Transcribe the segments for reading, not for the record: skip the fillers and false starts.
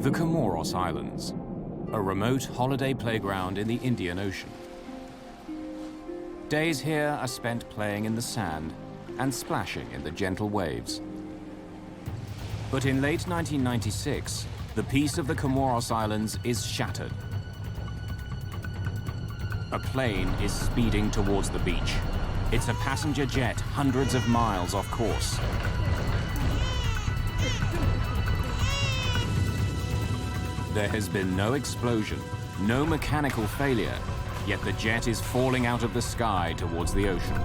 The Comoros Islands, a remote holiday playground in the Indian Ocean. Days here are spent playing in the sand and splashing in the gentle waves. But in late 1996, the peace of the Comoros Islands is shattered. A plane is speeding towards the beach. It's a passenger jet hundreds of miles off course. There has been no explosion, no mechanical failure, yet the jet is falling out of the sky towards the ocean.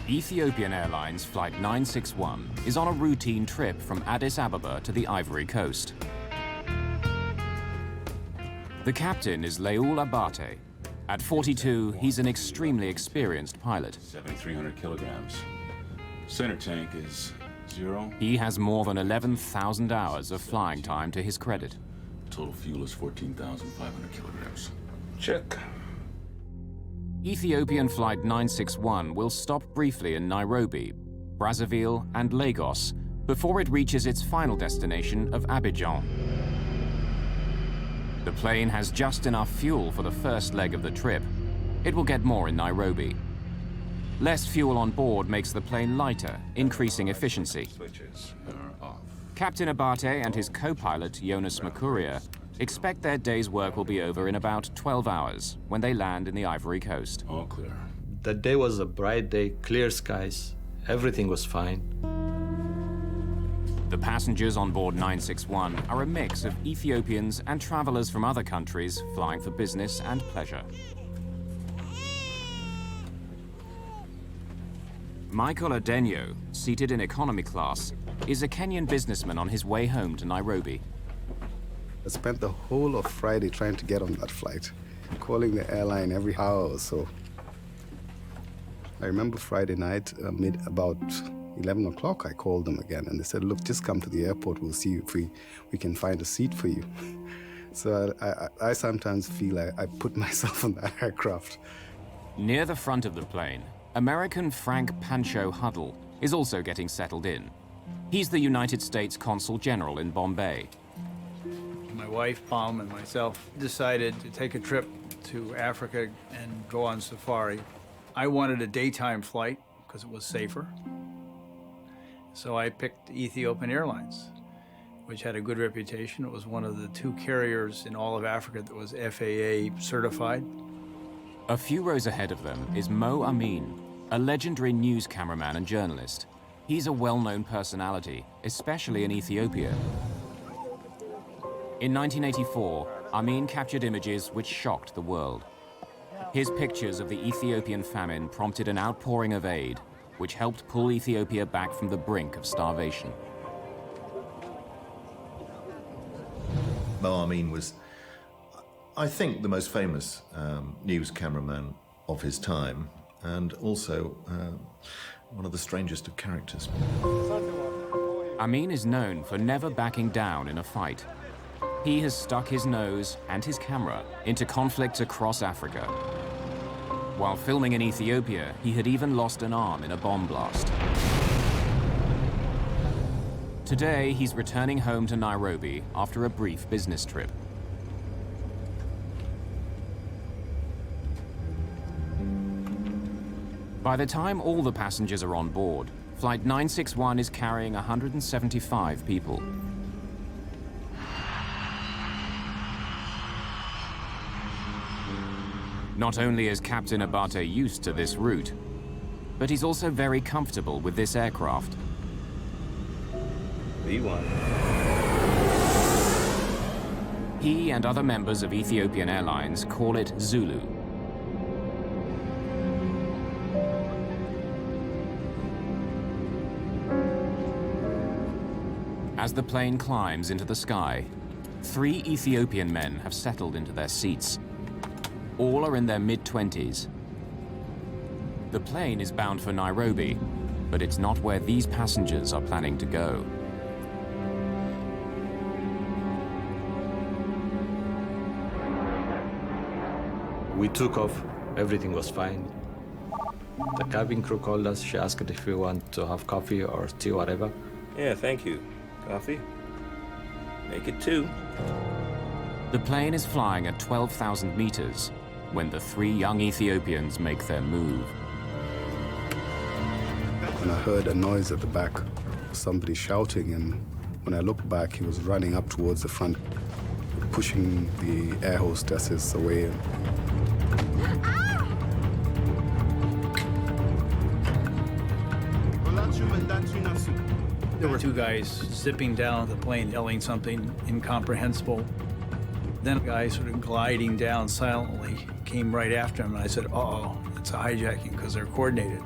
Ethiopian Airlines Flight 961 is on a routine trip from Addis Ababa to the Ivory Coast. The captain is Leul Abate. At 42, he's an extremely experienced pilot. 7,300 kilograms. Center tank is 0. He has more than 11,000 hours of flying time to his credit. Total fuel is 14,500 kilograms. Check. Ethiopian Flight 961 will stop briefly in Nairobi, Brazzaville, and Lagos before it reaches its final destination of Abidjan. The plane has just enough fuel for the first leg of the trip. It will get more in Nairobi. Less fuel on board makes the plane lighter, increasing efficiency. Switches are off. Captain Abate and his co-pilot, Jonas Makuria, expect their day's work will be over in about 12 hours when they land in the Ivory Coast. All clear. That day was a bright day, clear skies. Everything was fine. The passengers on board 961 are a mix of Ethiopians and travelers from other countries flying for business and pleasure. Michael Adenyo, seated in economy class, is a Kenyan businessman on his way home to Nairobi. I spent the whole of Friday trying to get on that flight, calling the airline every hour or so. I remember Friday night, about 11 o'clock, I called them again, and they said, look, just come to the airport, we'll see if we can find a seat for you. So I sometimes feel I put myself on that aircraft. Near the front of the plane, American Frank Pancho Huddle is also getting settled in. He's the United States Consul General in Bombay. My wife, Palm, and myself decided to take a trip to Africa and go on safari. I wanted a daytime flight because it was safer. So I picked Ethiopian Airlines, which had a good reputation. It was one of the 2 carriers in all of Africa that was FAA certified. A few rows ahead of them is Mo Amin, a legendary news cameraman and journalist. He's a well-known personality, especially in Ethiopia. In 1984, Amin captured images which shocked the world. His pictures of the Ethiopian famine prompted an outpouring of aid, which helped pull Ethiopia back from the brink of starvation. Mo Amin was, I think, the most famous news cameraman of his time, and also one of the strangest of characters. Amin is known for never backing down in a fight. He has stuck his nose and his camera into conflicts across Africa. While filming in Ethiopia, he had even lost an arm in a bomb blast. Today, he's returning home to Nairobi after a brief business trip. By the time all the passengers are on board, Flight 961 is carrying 175 people. Not only is Captain Abate used to this route, but he's also very comfortable with this aircraft. B1. He and other members of Ethiopian Airlines call it Zulu. As the plane climbs into the sky, 3 Ethiopian men have settled into their seats. All are in their mid-20s. The plane is bound for Nairobi, but it's not where these passengers are planning to go. We took off, everything was fine. The cabin crew called us, she asked if we want to have coffee or tea, whatever. Yeah, thank you. Coffee? Make it 2. The plane is flying at 12,000 meters when the 3 young Ethiopians make their move. And I heard a noise at the back, somebody shouting, and when I looked back, he was running up towards the front, pushing the air hostesses away. There were 2 guys zipping down the plane, yelling something incomprehensible. Then a guy sort of gliding down silently came right after him, and I said, uh-oh, it's a hijacking, because they're coordinated.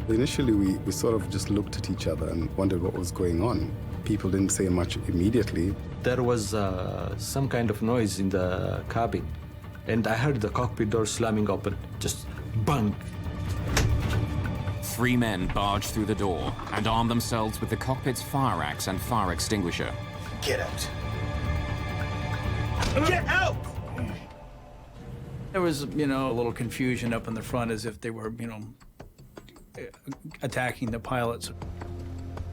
Initially, we sort of just looked at each other and wondered what was going on. People didn't say much immediately. There was some kind of noise in the cabin, and I heard the cockpit door slamming open, just bang. 3 men barge through the door and arm themselves with the cockpit's fire axe and fire extinguisher. Get out. Get out! There was, a little confusion up in the front as if they were, attacking the pilots.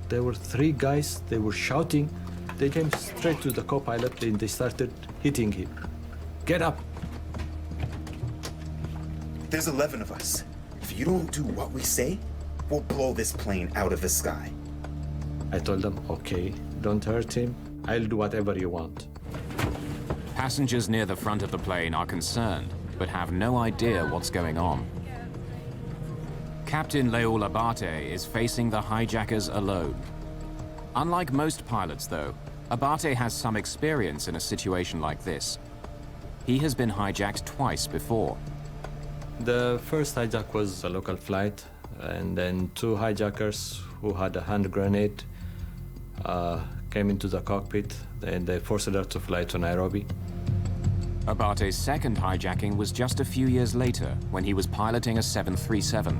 There were 3 guys, they were shouting. They came straight to the co-pilot and they started hitting him. Get up. There's 11 of us. If you don't do what we say, we'll blow this plane out of the sky. I told them, okay, don't hurt him. I'll do whatever you want. Passengers near the front of the plane are concerned, but have no idea what's going on. Captain Leol Abate is facing the hijackers alone. Unlike most pilots, though, Abate has some experience in a situation like this. He has been hijacked twice before. The first hijack was a local flight, and then 2 hijackers who had a hand grenade came into the cockpit, and they forced her to fly to Nairobi. Abate's second hijacking was just a few years later when he was piloting a 737.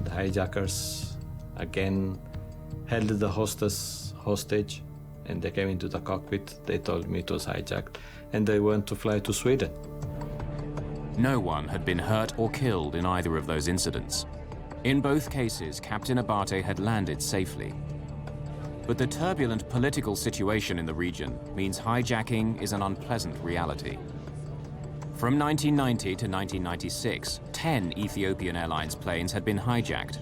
The hijackers again held the hostess hostage, and they came into the cockpit. They told me it was hijacked, and they went to fly to Sweden. No one had been hurt or killed in either of those incidents. In both cases, Captain Abate had landed safely. But the turbulent political situation in the region means hijacking is an unpleasant reality. From 1990 to 1996, 10 Ethiopian Airlines planes had been hijacked.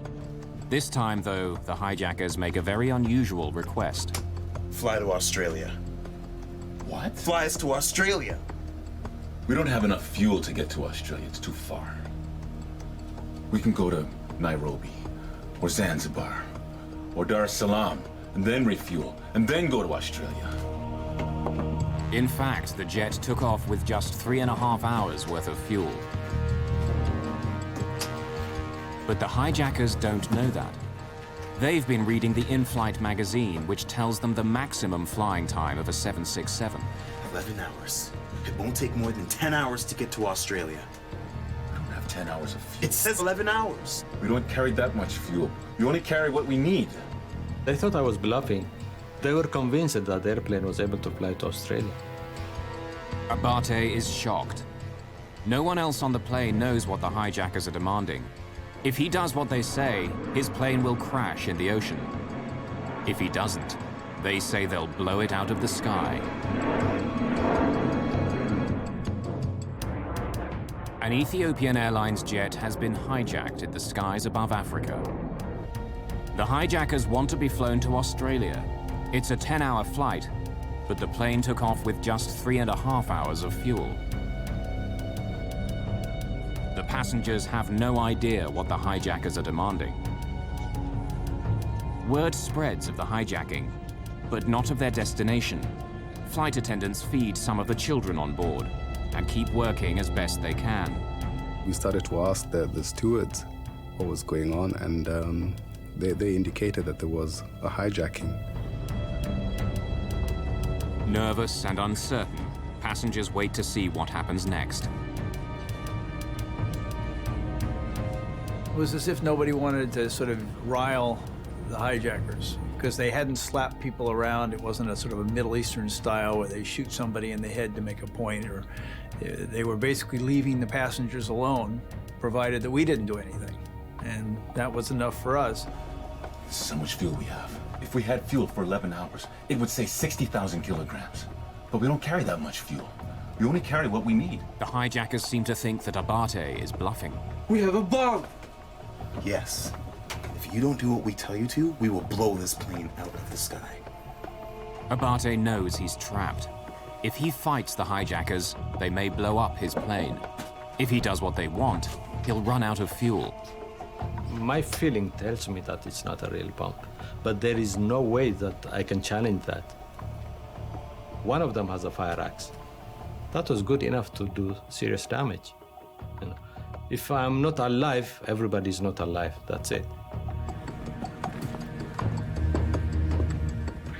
This time, though, the hijackers make a very unusual request. Fly to Australia. What? Fly us to Australia. We don't have enough fuel to get to Australia. It's too far. We can go to Nairobi, or Zanzibar, or Dar es Salaam, and then refuel, and then go to Australia. In fact, the jet took off with just 3.5 hours worth of fuel. But the hijackers don't know that. They've been reading the in-flight magazine, which tells them the maximum flying time of a 767. 11 hours. It won't take more than 10 hours to get to Australia. We don't have 10 hours of fuel. It says 11 hours. We don't carry that much fuel. We only carry what we need. They thought I was bluffing. They were convinced that the airplane was able to fly to Australia. Abate is shocked. No one else on the plane knows what the hijackers are demanding. If he does what they say, his plane will crash in the ocean. If he doesn't, they say they'll blow it out of the sky. An Ethiopian Airlines jet has been hijacked in the skies above Africa. The hijackers want to be flown to Australia. It's a 10-hour flight, but the plane took off with just 3.5 hours of fuel. The passengers have no idea what the hijackers are demanding. Word spreads of the hijacking, but not of their destination. Flight attendants feed some of the children on board and keep working as best they can. We started to ask the stewards what was going on, and they indicated that there was a hijacking. Nervous and uncertain, passengers wait to see what happens next. It was as if nobody wanted to sort of rile the hijackers because they hadn't slapped people around. It wasn't a sort of a Middle Eastern style where they shoot somebody in the head to make a point, or they were basically leaving the passengers alone, provided that we didn't do anything. And that was enough for us. So much fuel we have. If we had fuel for 11 hours, it would say 60,000 kilograms. But we don't carry that much fuel. We only carry what we need. The hijackers seem to think that Abate is bluffing. We have a bomb! Yes. If you don't do what we tell you to, we will blow this plane out of the sky. Abate knows he's trapped. If he fights the hijackers, they may blow up his plane. If he does what they want, he'll run out of fuel. My feeling tells me that it's not a real bomb, but there is no way that I can challenge that. One of them has a fire axe. That was good enough to do serious damage. You know, if I'm not alive, everybody's not alive. That's it.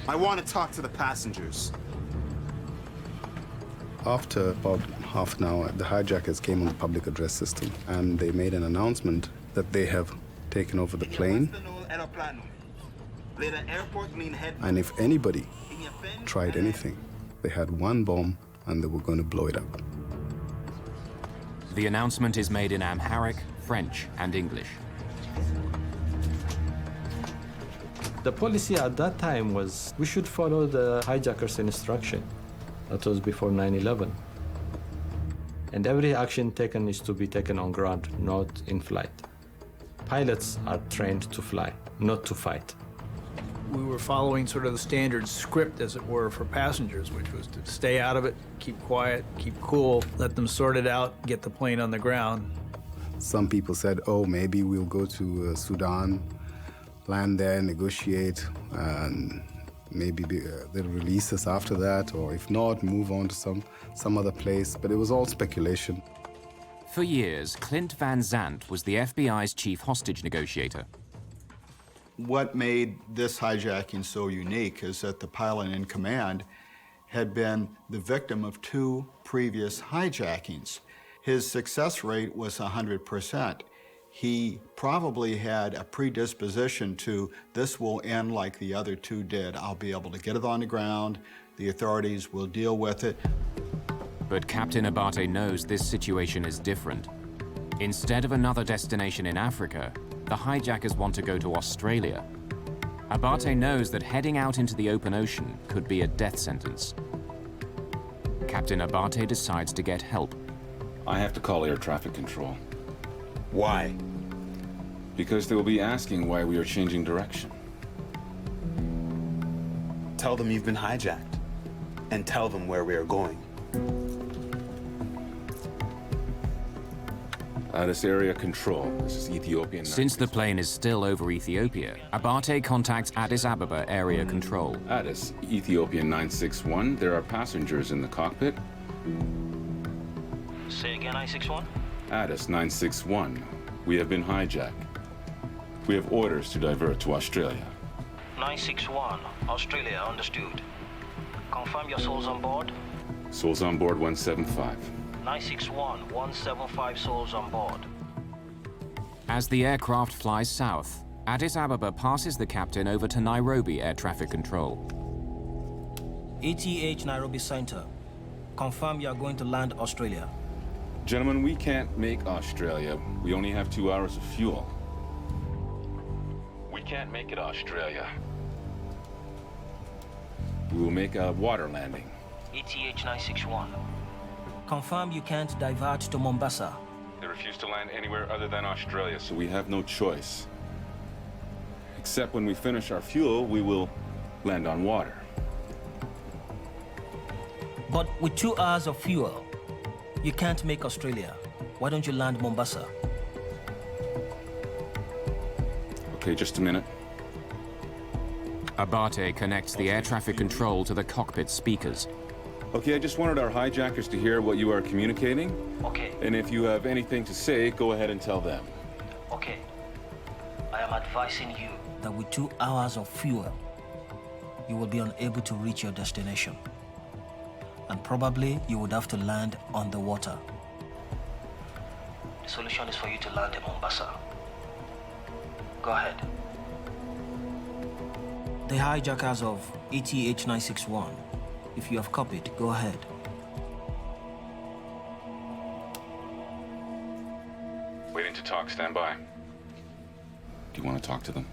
I want to talk to the passengers. After about half an hour, the hijackers came on the public address system, and they made an announcement that they have taken over the plane. And if anybody tried anything, they had one bomb and they were going to blow it up. The announcement is made in Amharic, French, and English. The policy at that time was we should follow the hijackers' instruction. That was before 9/11. And every action taken is to be taken on ground, not in flight. Pilots are trained to fly, not to fight. We were following sort of the standard script, as it were, for passengers, which was to stay out of it, keep quiet, keep cool, let them sort it out, get the plane on the ground. Some people said, oh, maybe we'll go to Sudan, land there, negotiate, and maybe they'll release us after that, or if not, move on to some other place. But it was all speculation. For years, Clint Van Zandt was the FBI's chief hostage negotiator. What made this hijacking so unique is that the pilot in command had been the victim of 2 previous hijackings. His success rate was 100%. He probably had a predisposition to, this will end like the other 2 did. I'll be able to get it on the ground, the authorities will deal with it. But Captain Abate knows this situation is different. Instead of another destination in Africa, the hijackers want to go to Australia. Abate knows that heading out into the open ocean could be a death sentence. Captain Abate decides to get help. I have to call air traffic control. Why? Because they will be asking why we are changing direction. Tell them you've been hijacked. And tell them where we are going. Addis area control. This is Ethiopian. Since the plane is still over Ethiopia, Abate contacts Addis Ababa area control. Addis, Ethiopian 961. There are passengers in the cockpit. Say again, 961? Addis 961. We have been hijacked. We have orders to divert to Australia. 961, Australia, understood. Confirm your souls on board? Souls on board 175. 961, 175 souls on board. As the aircraft flies south, Addis Ababa passes the captain over to Nairobi Air Traffic Control. ETH Nairobi Center. Confirm you are going to land Australia. Gentlemen, we can't make Australia. We only have 2 hours of fuel. We can't make it Australia. We will make a water landing. ETH 961. Confirm you can't divert to Mombasa. They refuse to land anywhere other than Australia, so we have no choice. Except when we finish our fuel, we will land on water. But with 2 hours of fuel, you can't make Australia. Why don't you land Mombasa? Okay, just a minute. Abate connects the air traffic control to the cockpit speakers. Okay, I just wanted our hijackers to hear what you are communicating. Okay. And if you have anything to say, go ahead and tell them. Okay. I am advising you that with 2 hours of fuel, you will be unable to reach your destination. and probably you would have to land underwater. The solution is for you to land in Mombasa. Go ahead. The hijackers of ETH 961. If you have copied, go ahead. Waiting to talk. Stand by. Do you want to talk to them?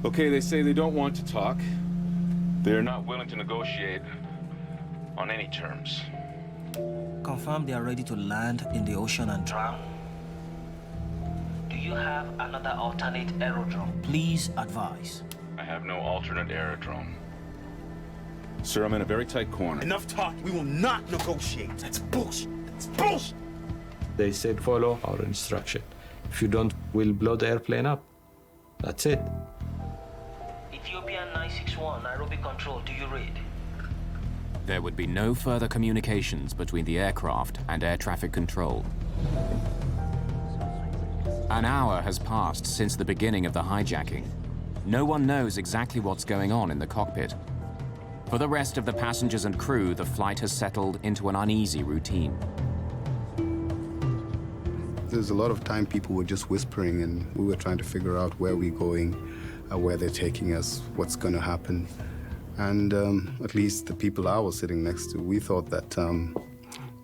Okay, they say they don't want to talk. They're not willing to negotiate on any terms. Confirm they are ready to land in the ocean and drown. Do you have another alternate aerodrome? Please advise. I have no alternate aerodrome. Sir, I'm in a very tight corner. Enough talk. We will not negotiate. That's bullshit. That's bullshit. They said follow our instruction. If you don't, we'll blow the airplane up. That's it. Ethiopian 961, Nairobi Control, do you read? There would be no further communications between the aircraft and air traffic control. An hour has passed since the beginning of the hijacking. No one knows exactly what's going on in the cockpit. For the rest of the passengers and crew, the flight has settled into an uneasy routine. There's a lot of time people were just whispering, and we were trying to figure out where we're going, where they're taking us, what's going to happen. And at least the people I was sitting next to, we thought that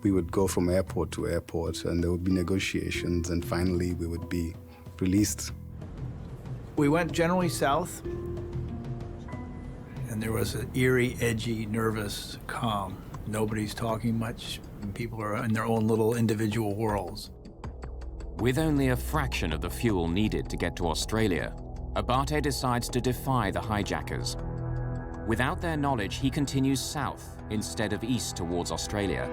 we would go from airport to airport, and there would be negotiations, and finally we would be released. We went generally south, and there was an eerie, edgy, nervous calm. Nobody's talking much, and people are in their own little individual worlds. With only a fraction of the fuel needed to get to Australia, Abate decides to defy the hijackers. Without their knowledge, he continues south instead of east towards Australia.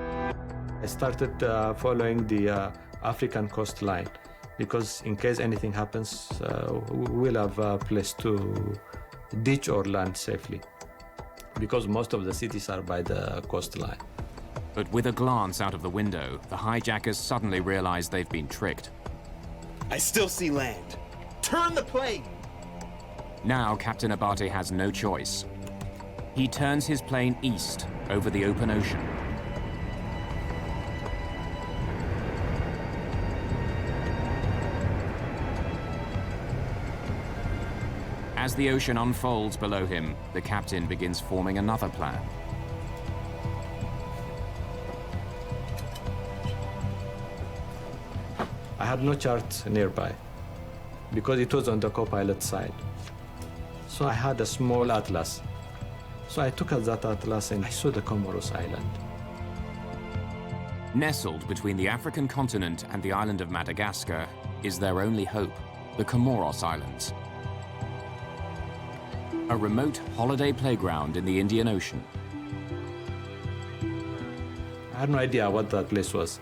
I started following the African coastline because in case anything happens, we'll have a place to ditch or land safely because most of the cities are by the coastline. But with a glance out of the window, the hijackers suddenly realize they've been tricked. I still see land. Turn the plane! Now Captain Abate has no choice. He turns his plane east over the open ocean. As the ocean unfolds below him, the captain begins forming another plan. I had no chart nearby because it was on the co-pilot side. So I had a small atlas. So I took out that atlas and I saw the Comoros Island. Nestled between the African continent and the island of Madagascar is their only hope, the Comoros Islands. A remote holiday playground in the Indian Ocean. I had no idea what that place was.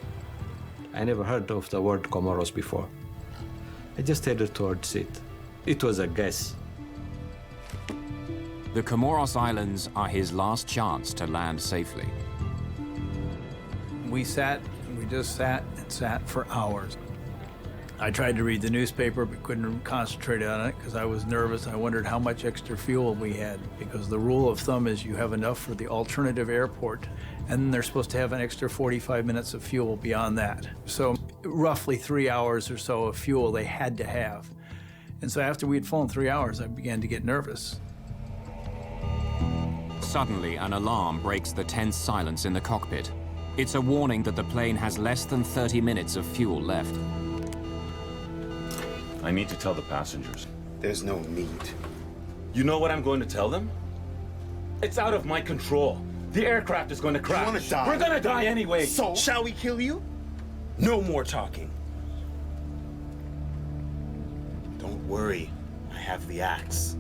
I never heard of the word Comoros before. I just headed towards it. It was a guess. The Comoros Islands are his last chance to land safely. We just sat and sat for hours. I tried to read the newspaper but couldn't concentrate on it because I was nervous. I wondered how much extra fuel we had because the rule of thumb is you have enough for the alternative airport and they're supposed to have an extra 45 minutes of fuel beyond that. So roughly 3 hours or so of fuel they had to have. And so after we'd flown 3 hours, I began to get nervous. Suddenly, an alarm breaks the tense silence in the cockpit. It's a warning that the plane has less than 30 minutes of fuel left. I need to tell the passengers. There's no need. You know what I'm going to tell them? It's out of my control. The aircraft is going to crash. You wanna die? We're going to die anyway. So, shall we kill you? No more talking. Don't worry. I have the axe.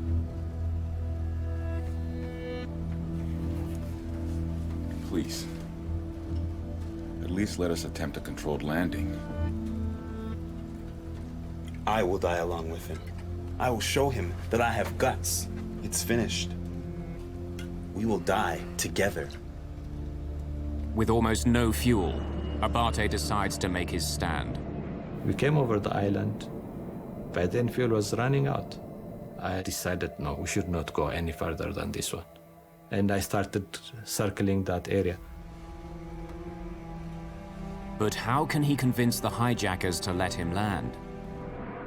Please. At least let us attempt a controlled landing. I will die along with him. I will show him that I have guts. It's finished. We will die together. With almost no fuel, Abate decides to make his stand. We came over the island. By then, fuel was running out. I decided, no, we should not go any further than this one. And I started circling that area. But how can he convince the hijackers to let him land?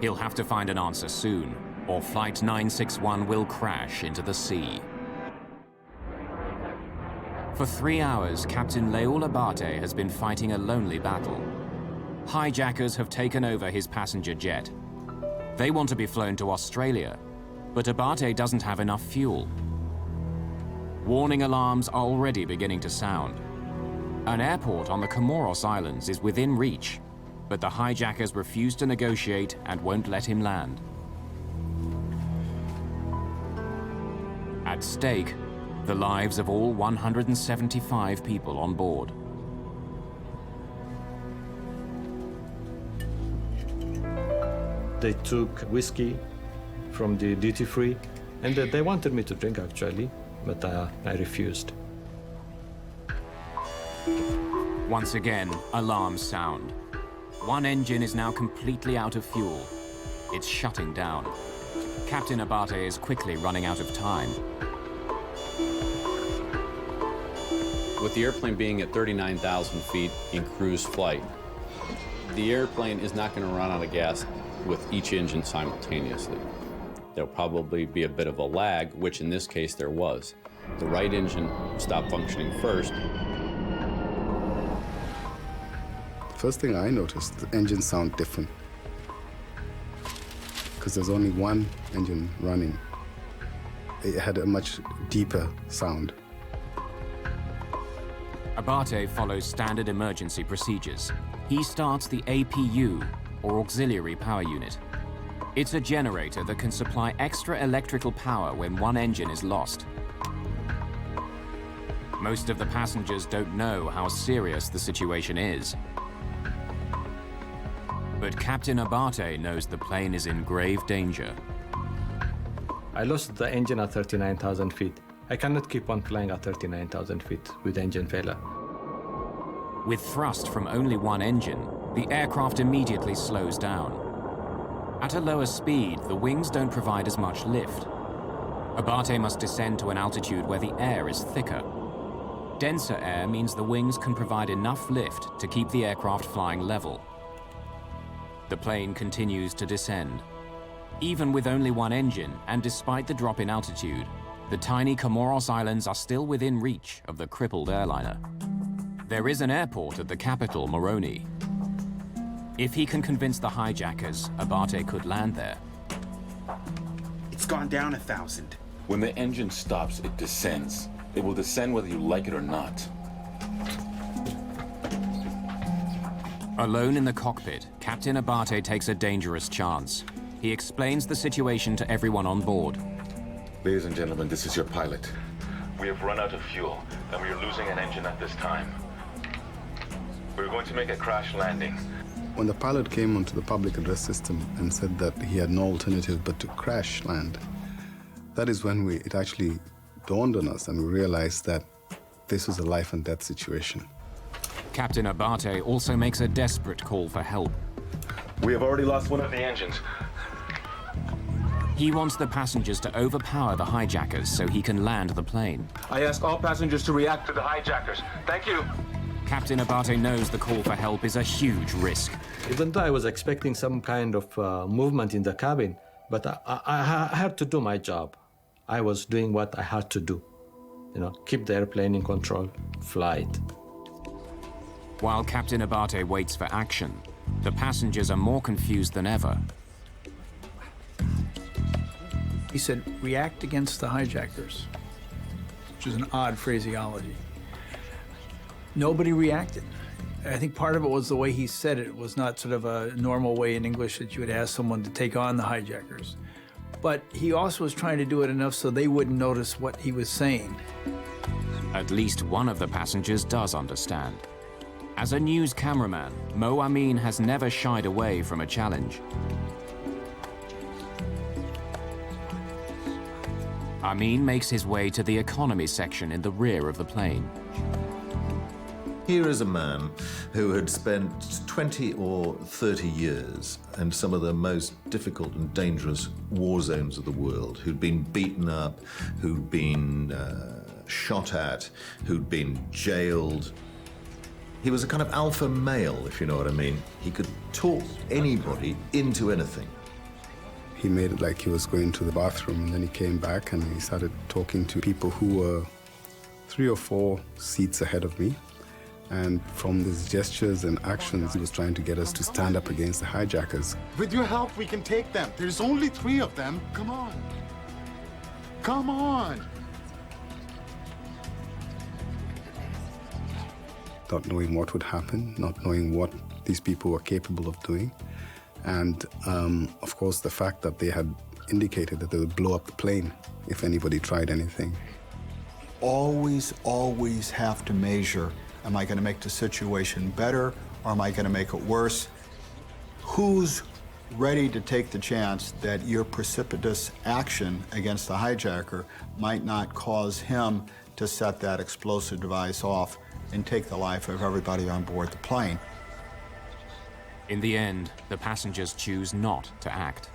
He'll have to find an answer soon, or Flight 961 will crash into the sea. For 3 hours, Captain Leul Abate has been fighting a lonely battle. Hijackers have taken over his passenger jet. They want to be flown to Australia, but Abate doesn't have enough fuel. Warning alarms are already beginning to sound. An airport on the Comoros Islands is within reach, but the hijackers refuse to negotiate and won't let him land. At stake, the lives of all 175 people on board. They took whiskey from the duty-free, and they wanted me to drink, actually, but I refused. Once again, alarms sound. One engine is now completely out of fuel. It's shutting down. Captain Abate is quickly running out of time. With the airplane being at 39,000 feet in cruise flight, the airplane is not going to run out of gas with each engine simultaneously. There'll probably be a bit of a lag, which in this case there was. The right engine stopped functioning first. First thing I noticed, the engines sound different. Because there's only one engine running. It had a much deeper sound. Abate follows standard emergency procedures. He starts the APU, or Auxiliary Power Unit. It's a generator that can supply extra electrical power when one engine is lost. Most of the passengers don't know how serious the situation is. But Captain Abate knows the plane is in grave danger. I lost the engine at 39,000 feet. I cannot keep on flying at 39,000 feet with engine failure. With thrust from only one engine, the aircraft immediately slows down. At a lower speed, the wings don't provide as much lift. Abate must descend to an altitude where the air is thicker. Denser air means the wings can provide enough lift to keep the aircraft flying level. The plane continues to descend. Even with only one engine, and despite the drop in altitude, the tiny Comoros Islands are still within reach of the crippled airliner. There is an airport at the capital, Moroni. If he can convince the hijackers, Abate could land there. It's gone down 1,000. When the engine stops, it descends. It will descend whether you like it or not. Alone in the cockpit, Captain Abate takes a dangerous chance. He explains the situation to everyone on board. Ladies and gentlemen, this is your pilot. We have run out of fuel, and we are losing an engine at this time. We're going to make a crash landing. When the pilot came onto the public address system and said that he had no alternative but to crash land, that is when it actually dawned on us and we realized that this was a life and death situation. Captain Abate also makes a desperate call for help. We have already lost one of the engines. He wants the passengers to overpower the hijackers so he can land the plane. I ask all passengers to react to the hijackers. Thank you. Captain Abate knows the call for help is a huge risk. Even though I was expecting some kind of movement in the cabin, but I had to do my job. I was doing what I had to do. You know, keep the airplane in control, fly it. While Captain Abate waits for action, the passengers are more confused than ever. He said, react against the hijackers, which is an odd phraseology. Nobody reacted. I think part of it was the way he said it. It was not sort of a normal way in English that you would ask someone to take on the hijackers. But he also was trying to do it enough so they wouldn't notice what he was saying. At least one of the passengers does understand. As a news cameraman, Mo Amin has never shied away from a challenge. Amin makes his way to the economy section in the rear of the plane. Here is a man who had spent 20 or 30 years in some of the most difficult and dangerous war zones of the world, who'd been beaten up, who'd been shot at, who'd been jailed. He was a kind of alpha male, if you know what I mean. He could talk anybody into anything. He made it like he was going to the bathroom, and then he came back and he started talking to people who were 3 or 4 seats ahead of me. And from his gestures and actions, he was trying to get us to stand up against the hijackers. With your help, we can take them. There's only 3 of them. Come on. Come on. Not knowing what would happen, not knowing what these people were capable of doing. And, of course, the fact that they had indicated that they would blow up the plane if anybody tried anything. Always, always have to measure, am I going to make the situation better or am I going to make it worse? Who's ready to take the chance that your precipitous action against the hijacker might not cause him to set that explosive device off and take the life of everybody on board the plane? In the end, the passengers choose not to act.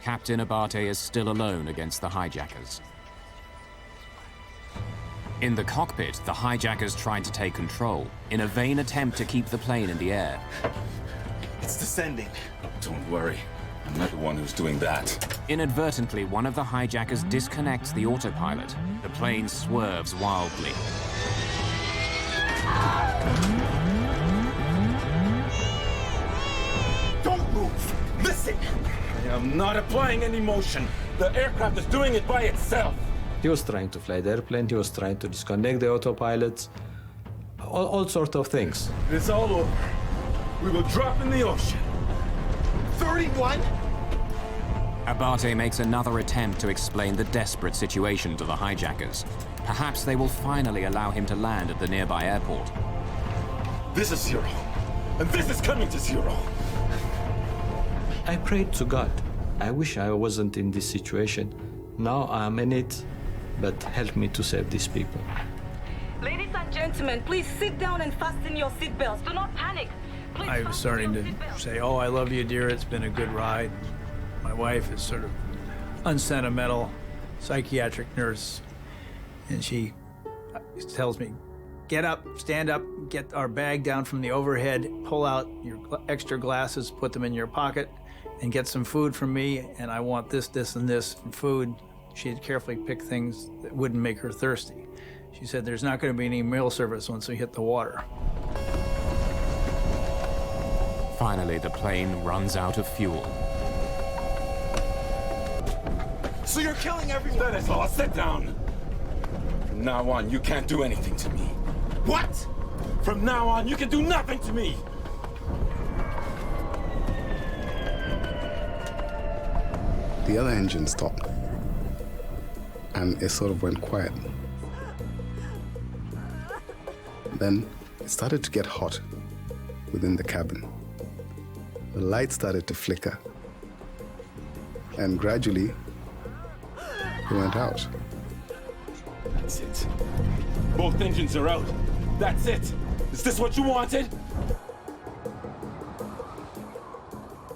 Captain Abate is still alone against the hijackers. In the cockpit, the hijackers tried to take control in a vain attempt to keep the plane in the air. It's descending. Don't worry. I'm not the one who's doing that. Inadvertently, one of the hijackers disconnects the autopilot. The plane swerves wildly. Don't move! Listen! I am not applying any motion. The aircraft is doing it by itself. He was trying to fly the airplane, he was trying to disconnect the autopilots, all sorts of things. It's all over. We will drop in the ocean. 31? Abate makes another attempt to explain the desperate situation to the hijackers. Perhaps they will finally allow him to land at the nearby airport. This is 0, and this is coming to 0. I prayed to God. I wish I wasn't in this situation. Now I'm in it, but help me to save these people. Ladies and gentlemen, please sit down and fasten your seatbelts. Do not panic. Please I was starting to say, oh, I love you, dear. It's been a good ride. My wife is sort of unsentimental, psychiatric nurse, and she tells me, get up, stand up, get our bag down from the overhead, pull out your extra glasses, put them in your pocket, and get some food from me, and I want this, this, and this from food. She had carefully picked things that wouldn't make her thirsty. She said, there's not going to be any meal service once we hit the water. Finally, the plane runs out of fuel. So you're killing everyone? That is all. Sit down. From now on, you can't do anything to me. What? From now on, you can do nothing to me. The other engine stopped, and it sort of went quiet. Then it started to get hot within the cabin. The light started to flicker, and gradually it went out. That's it. Both engines are out. That's it. Is this what you wanted?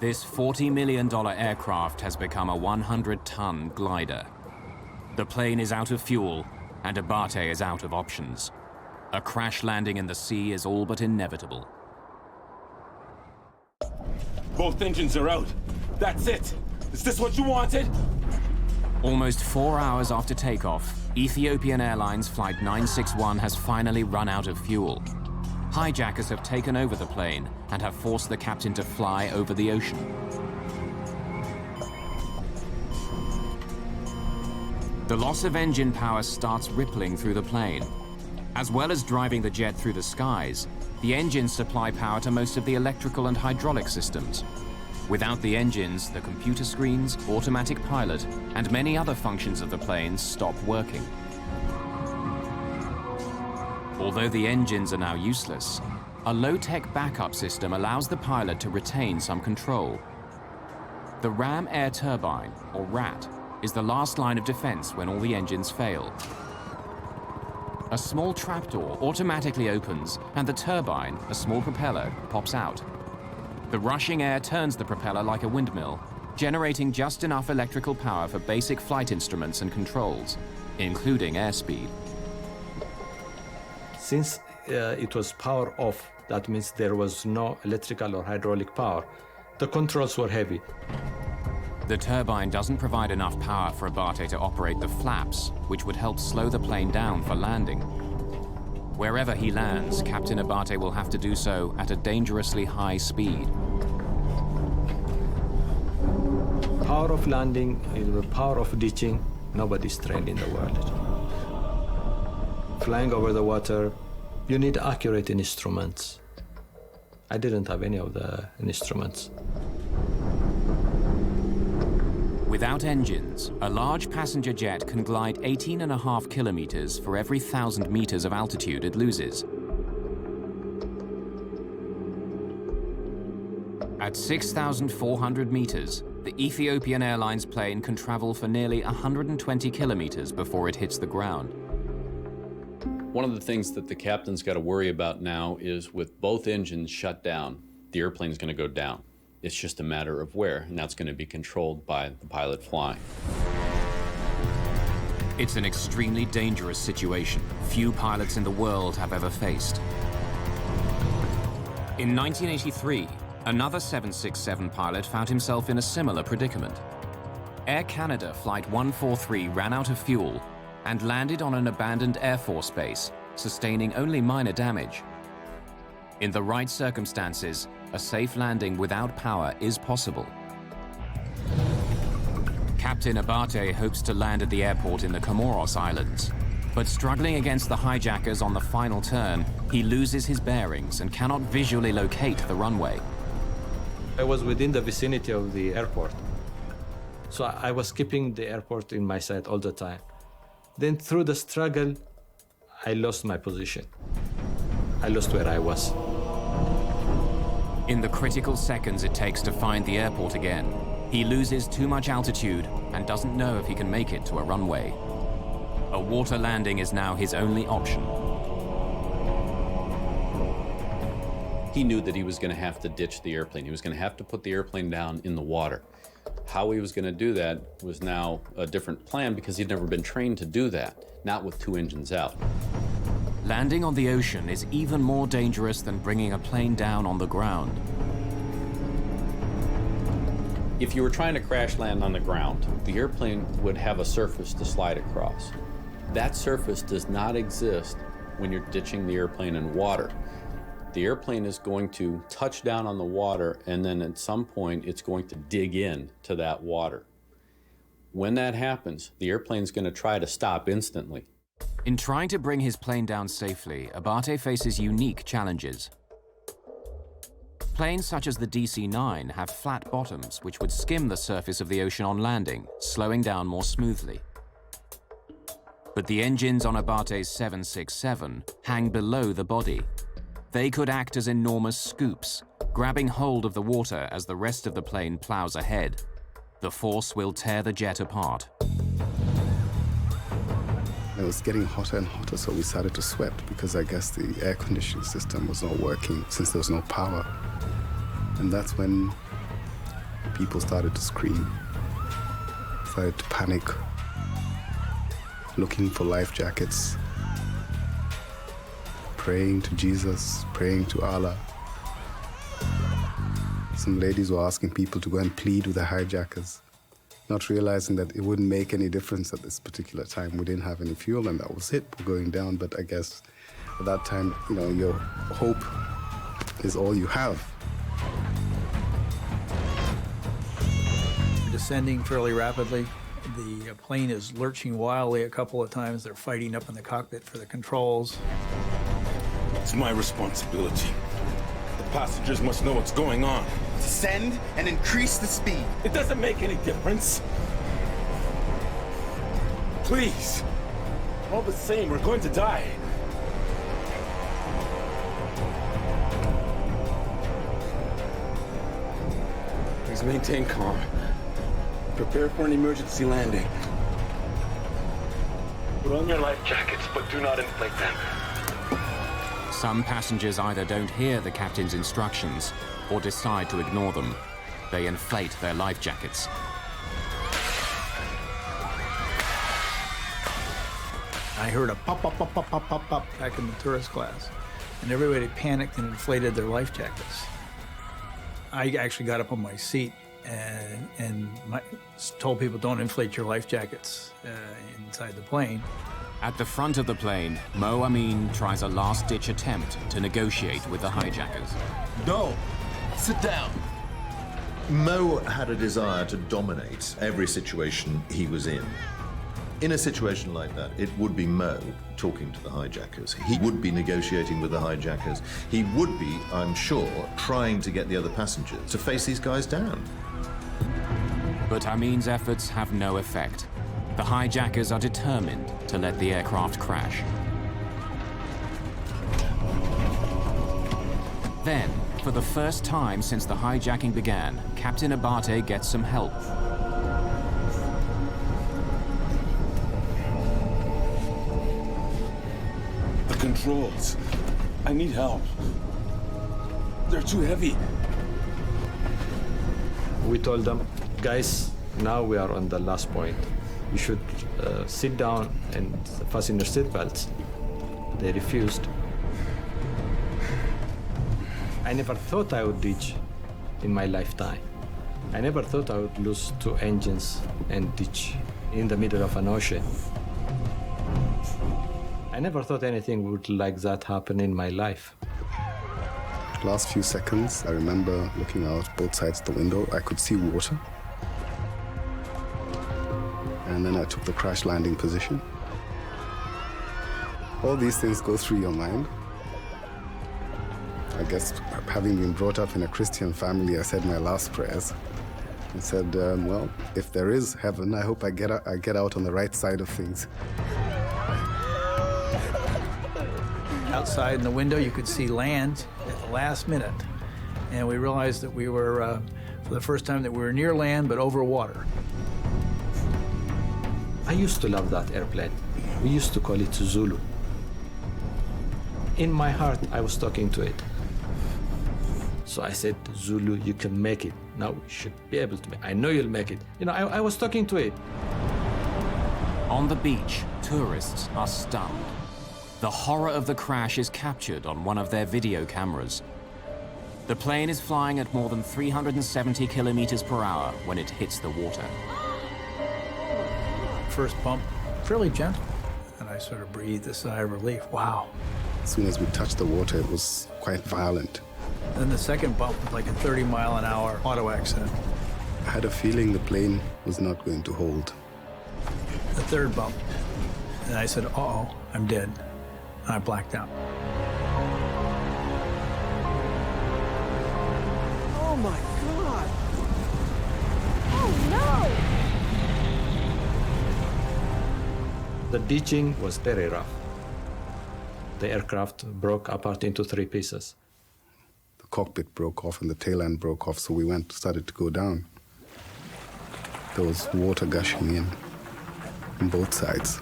This $40 million aircraft has become a 100-ton glider. The plane is out of fuel, and Abate is out of options. A crash landing in the sea is all but inevitable. Both engines are out. That's it. Is this what you wanted? Almost 4 hours after takeoff, Ethiopian Airlines Flight 961 has finally run out of fuel. Hijackers have taken over the plane and have forced the captain to fly over the ocean. The loss of engine power starts rippling through the plane. As well as driving the jet through the skies, the engines supply power to most of the electrical and hydraulic systems. Without the engines, the computer screens, automatic pilot, and many other functions of the plane stop working. Although the engines are now useless, a low-tech backup system allows the pilot to retain some control. The ram air turbine, or RAT, is the last line of defense when all the engines fail. A small trapdoor automatically opens, and the turbine, a small propeller, pops out. The rushing air turns the propeller like a windmill, generating just enough electrical power for basic flight instruments and controls, including airspeed. Since it was power off, that means there was no electrical or hydraulic power. The controls were heavy. The turbine doesn't provide enough power for Abate to operate the flaps, which would help slow the plane down for landing. Wherever he lands, Captain Abate will have to do so at a dangerously high speed. Power of landing, power of ditching, nobody's trained in the world. Flying over the water, you need accurate instruments. I didn't have any of the instruments. Without engines, a large passenger jet can glide 18.5 kilometers for every 1,000 meters of altitude it loses. At 6,400 meters, the Ethiopian Airlines plane can travel for nearly 120 kilometers before it hits the ground. One of the things that the captain's got to worry about now is with both engines shut down, the airplane's going to go down. It's just a matter of where, and that's going to be controlled by the pilot flying. It's an extremely dangerous situation few pilots in the world have ever faced. In 1983, another 767 pilot found himself in a similar predicament. Air Canada Flight 143 ran out of fuel and landed on an abandoned Air Force base, sustaining only minor damage. In the right circumstances, a safe landing without power is possible. Captain Abate hopes to land at the airport in the Comoros Islands, but struggling against the hijackers on the final turn, he loses his bearings and cannot visually locate the runway. I was within the vicinity of the airport, so I was keeping the airport in my sight all the time. Then through the struggle, I lost my position. I lost where I was. In the critical seconds it takes to find the airport again, he loses too much altitude and doesn't know if he can make it to a runway. A water landing is now his only option. He knew that he was going to have to ditch the airplane. He was going to have to put the airplane down in the water. How he was going to do that was now a different plan because he'd never been trained to do that, not with two engines out. Landing on the ocean is even more dangerous than bringing a plane down on the ground. If you were trying to crash land on the ground, the airplane would have a surface to slide across. That surface does not exist when you're ditching the airplane in water. The airplane is going to touch down on the water, and then at some point it's going to dig in to that water. When that happens, the airplane's going to try to stop instantly. In trying to bring his plane down safely, Abate faces unique challenges. Planes such as the DC-9 have flat bottoms which would skim the surface of the ocean on landing, slowing down more smoothly. But the engines on Abate's 767 hang below the body. They could act as enormous scoops, grabbing hold of the water as the rest of the plane plows ahead. The force will tear the jet apart. It was getting hotter and hotter, so we started to sweat because I guess the air conditioning system was not working since there was no power. And that's when people started to scream, started to panic, looking for life jackets, praying to Jesus, praying to Allah. Some ladies were asking people to go and plead with the hijackers, not realizing that it wouldn't make any difference at this particular time. We didn't have any fuel, and that was it. We're going down, but I guess at that time, you know, your hope is all you have. Descending fairly rapidly. The plane is lurching wildly a couple of times. They're fighting up in the cockpit for the controls. It's my responsibility. The passengers must know what's going on. Descend and increase the speed. It doesn't make any difference. Please. All the same, we're going to die. Please maintain calm. Prepare for an emergency landing. Put on your life jackets, but do not inflate them. Some passengers either don't hear the captain's instructions or decide to ignore them. They inflate their life jackets. I heard a pop, pop, pop, pop, pop, pop, pop back in the tourist class. And everybody panicked and inflated their life jackets. I actually got up on my seat and told people, don't inflate your life jackets inside the plane. At the front of the plane, Mo Amin tries a last-ditch attempt to negotiate with the hijackers. No, sit down. Mo had a desire to dominate every situation he was in. In a situation like that, it would be Mo talking to the hijackers. He would be negotiating with the hijackers. He would be, I'm sure, trying to get the other passengers to face these guys down. But Amin's efforts have no effect. The hijackers are determined to let the aircraft crash. Then, for the first time since the hijacking began, Captain Abate gets some help. The controls. I need help. They're too heavy. We told them, guys, now we are on the last point. You should sit down and fasten your seatbelts. They refused. I never thought I would ditch in my lifetime. I never thought I would lose 2 engines and ditch in the middle of an ocean. I never thought anything would like that happen in my life. Last few seconds, I remember looking out both sides of the window. I could see water. And then I took the crash landing position. All these things go through your mind. I guess having been brought up in a Christian family, I said my last prayers. I said, well, if there is heaven, I hope I get out on the right side of things. Outside in the window, you could see land at the last minute. And we realized that we were, for the first time, that we were near land, but over water. I used to love that airplane. We used to call it Zulu. In my heart, I was talking to it. So I said, Zulu, you can make it. Now you should be able to make it. I know you'll make it. You know, I was talking to it. On the beach, tourists are stunned. The horror of the crash is captured on one of their video cameras. The plane is flying at more than 370 kilometers per hour when it hits the water. First bump, fairly gentle. And I sort of breathed a sigh of relief. Wow. As soon as we touched the water, it was quite violent. Then the second bump was like a 30-mile-an-hour auto accident. I had a feeling the plane was not going to hold. The third bump, and I said, uh-oh, I'm dead. And I blacked out. Oh my God! Oh no! The ditching was very rough. The aircraft broke apart into 3 pieces. The cockpit broke off and the tail end broke off, so we started to go down. There was water gushing in on both sides.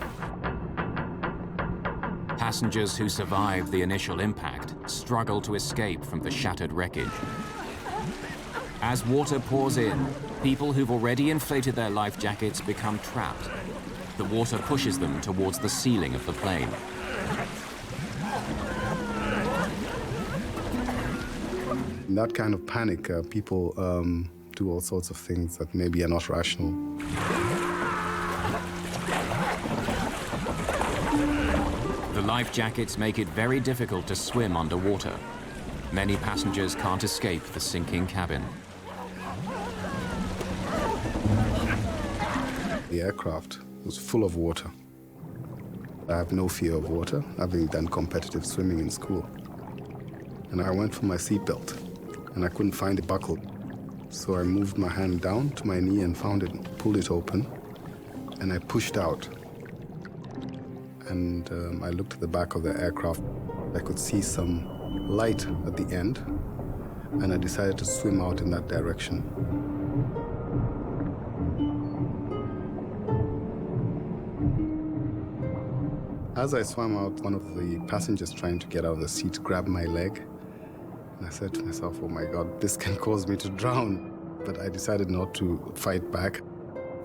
Passengers who survived the initial impact struggle to escape from the shattered wreckage. As water pours in, people who've already inflated their life jackets become trapped. The water pushes them towards the ceiling of the plane. In that kind of panic, people do all sorts of things that maybe are not rational. The life jackets make it very difficult to swim underwater. Many passengers can't escape the sinking cabin. The aircraft was full of water. I have no fear of water, having done competitive swimming in school. And I went for my seatbelt, and I couldn't find it buckled. So I moved my hand down to my knee and found it, pulled it open, and I pushed out. And I looked at the back of the aircraft. I could see some light at the end, and I decided to swim out in that direction. As I swam out, one of the passengers trying to get out of the seat grabbed my leg. And I said to myself, oh my God, this can cause me to drown. But I decided not to fight back.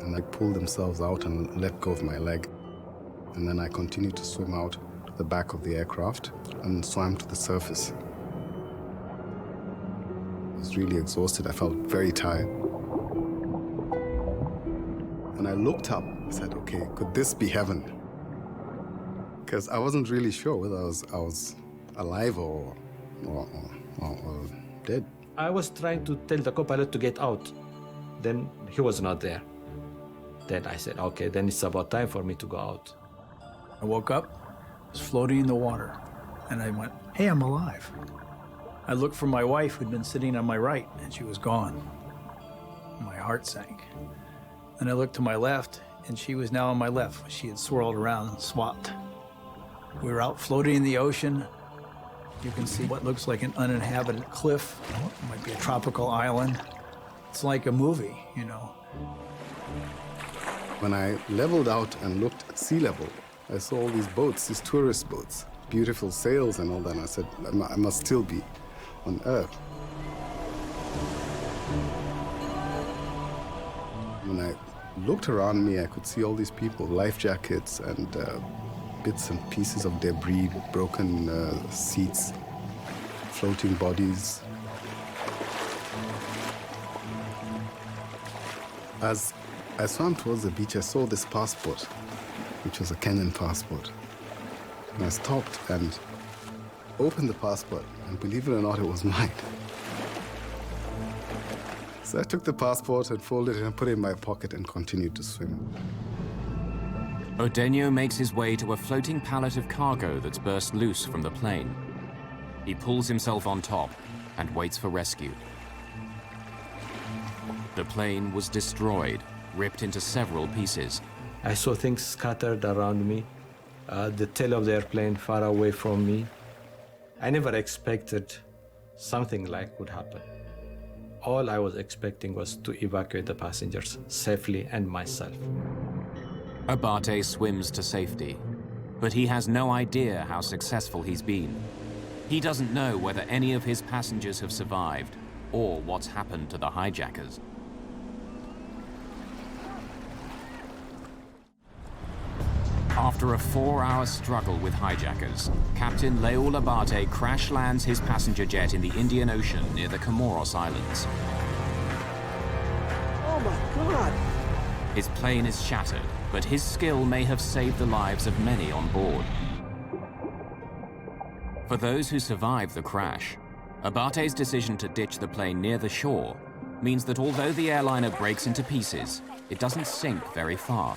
And they pulled themselves out and let go of my leg. And then I continued to swim out to the back of the aircraft and swam to the surface. I was really exhausted. I felt very tired. When I looked up, I said, okay, could this be heaven? Because I wasn't really sure whether I was alive or dead. I was trying to tell the co-pilot to get out. Then he was not there. Then I said, okay, then it's about time for me to go out. I woke up, was floating in the water, and I went, hey, I'm alive. I looked for my wife who'd been sitting on my right, and she was gone. My heart sank. Then I looked to my left, and she was now on my left. She had swirled around and swapped. We were out floating in the ocean. You can see what looks like an uninhabited cliff. It might be a tropical island. It's like a movie, you know. When I leveled out and looked at sea level, I saw all these boats, these tourist boats, beautiful sails and all that. And I said, I must still be on Earth. When I looked around me, I could see all these people, life jackets and bits and pieces of debris, broken seats, floating bodies. As I swam towards the beach, I saw this passport, which was a Kenyan passport. And I stopped and opened the passport, and believe it or not, it was mine. So I took the passport and folded it and put it in my pocket and continued to swim. Odenyo makes his way to a floating pallet of cargo that's burst loose from the plane. He pulls himself on top and waits for rescue. The plane was destroyed, ripped into several pieces. I saw things scattered around me, the tail of the airplane far away from me. I never expected something like would happen. All I was expecting was to evacuate the passengers safely and myself. Abate swims to safety, but he has no idea how successful he's been. He doesn't know whether any of his passengers have survived or what's happened to the hijackers. After a 4-hour struggle with hijackers, Captain Leul Abate crash lands his passenger jet in the Indian Ocean near the Comoros Islands. Oh my God! His plane is shattered, but his skill may have saved the lives of many on board. For those who survived the crash, Abate's decision to ditch the plane near the shore means that although the airliner breaks into pieces, it doesn't sink very far.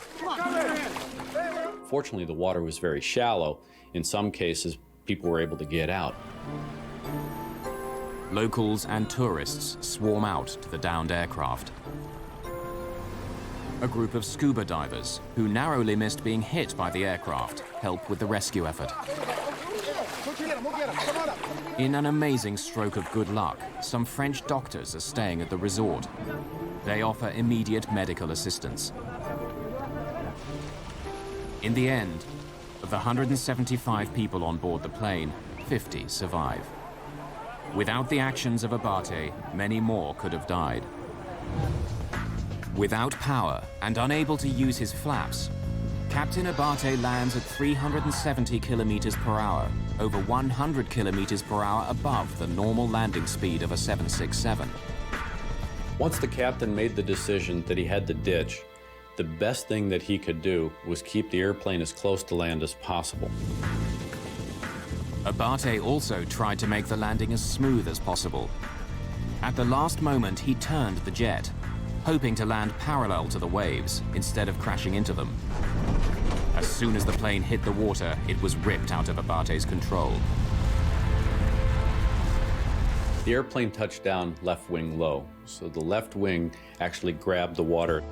Fortunately, the water was very shallow. In some cases, people were able to get out. Locals and tourists swarm out to the downed aircraft. A group of scuba divers, who narrowly missed being hit by the aircraft, help with the rescue effort. In an amazing stroke of good luck, some French doctors are staying at the resort. They offer immediate medical assistance. In the end, of the 175 people on board the plane, 50 survive. Without the actions of Abate, many more could have died. Without power and unable to use his flaps, Captain Abate lands at 370 kilometers per hour, over 100 kilometers per hour above the normal landing speed of a 767. Once the captain made the decision that he had to ditch, the best thing that he could do was keep the airplane as close to land as possible. Abate also tried to make the landing as smooth as possible. At the last moment, he turned the jet, hoping to land parallel to the waves instead of crashing into them. As soon as the plane hit the water, it was ripped out of Abate's control. The airplane touched down left wing low, so the left wing actually grabbed the water.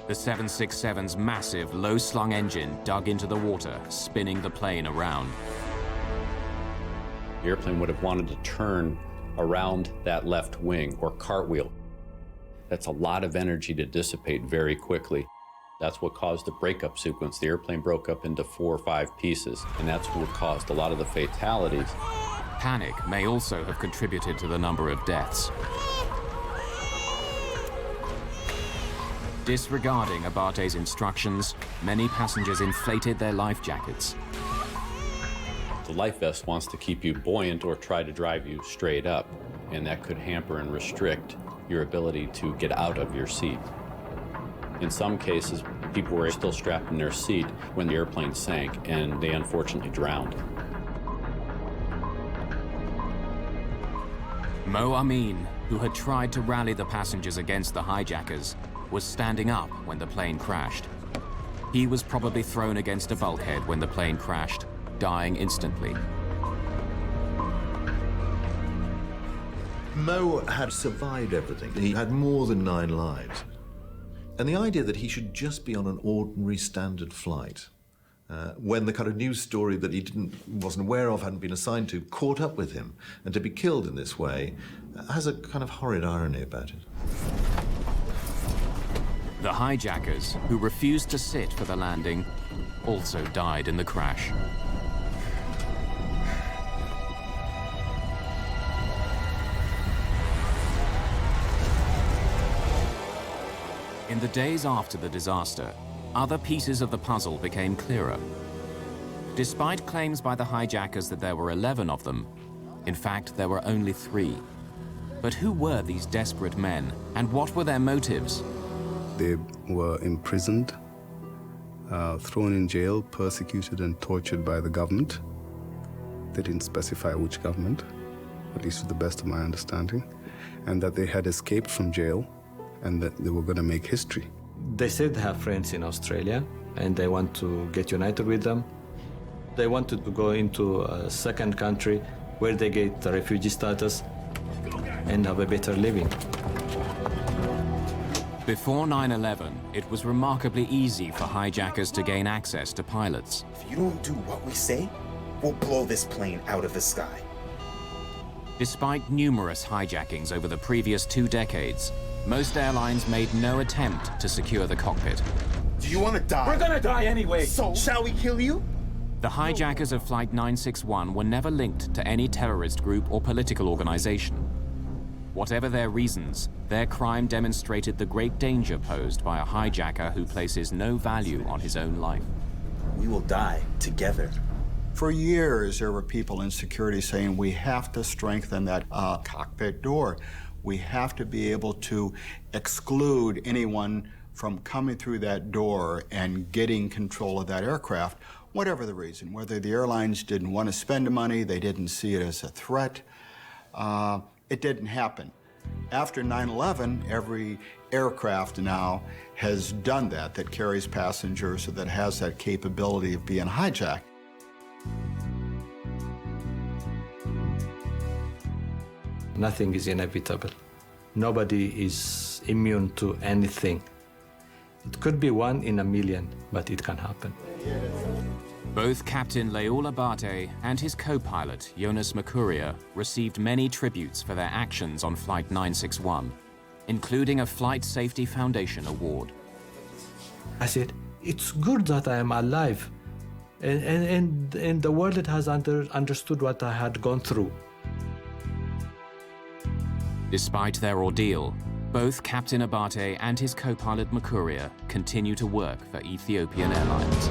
The 767's massive, low-slung engine dug into the water, spinning the plane around. The airplane would have wanted to turn around that left wing or cartwheel. That's a lot of energy to dissipate very quickly. That's what caused the breakup sequence. The airplane broke up into 4 or 5 pieces, and that's what caused a lot of the fatalities. Panic may also have contributed to the number of deaths. Disregarding Abate's instructions, many passengers inflated their life jackets. The life vest wants to keep you buoyant or try to drive you straight up, and that could hamper and restrict your ability to get out of your seat. In some cases, people were still strapped in their seat when the airplane sank, and they unfortunately drowned. Mo Amin, who had tried to rally the passengers against the hijackers, was standing up when the plane crashed. He was probably thrown against a bulkhead when the plane crashed, dying instantly. Mo had survived everything. He had more than 9 lives. And the idea that he should just be on an ordinary standard flight, when the kind of news story that he wasn't aware of, hadn't been assigned to, caught up with him, and to be killed in this way, has a kind of horrid irony about it. The hijackers, who refused to sit for the landing, also died in the crash. In the days after the disaster, other pieces of the puzzle became clearer. Despite claims by the hijackers that there were 11 of them, in fact, there were only 3. But who were these desperate men, and what were their motives? They were imprisoned, thrown in jail, persecuted and tortured by the government. They didn't specify which government, at least to the best of my understanding, and that they had escaped from jail and that they were going to make history. They said they have friends in Australia and they want to get united with them. They wanted to go into a second country where they get the refugee status and have a better living. Before 9/11, it was remarkably easy for hijackers to gain access to pilots. If you don't do what we say, we'll blow this plane out of the sky. Despite numerous hijackings over the previous 2 decades, most airlines made no attempt to secure the cockpit. Do you want to die? We're gonna die anyway. So, shall we kill you? The hijackers of Flight 961 were never linked to any terrorist group or political organization. Whatever their reasons, their crime demonstrated the great danger posed by a hijacker who places no value on his own life. We will die together. For years, there were people in security saying we have to strengthen that cockpit door. We have to be able to exclude anyone from coming through that door and getting control of that aircraft, whatever the reason. Whether the airlines didn't want to spend the money, they didn't see it as a threat, it didn't happen. After 9/11, every aircraft now has done that carries passengers, or that has that capability of being hijacked. Nothing is inevitable. Nobody is immune to anything. It could be 1 in a million, but it can happen. Both Captain Leul Abate and his co-pilot, Jonas Mercuria, received many tributes for their actions on Flight 961, including a Flight Safety Foundation award. I said, it's good that I am alive, and the world has understood what I had gone through. Despite their ordeal, both Captain Abate and his co-pilot Mercuria continue to work for Ethiopian Airlines.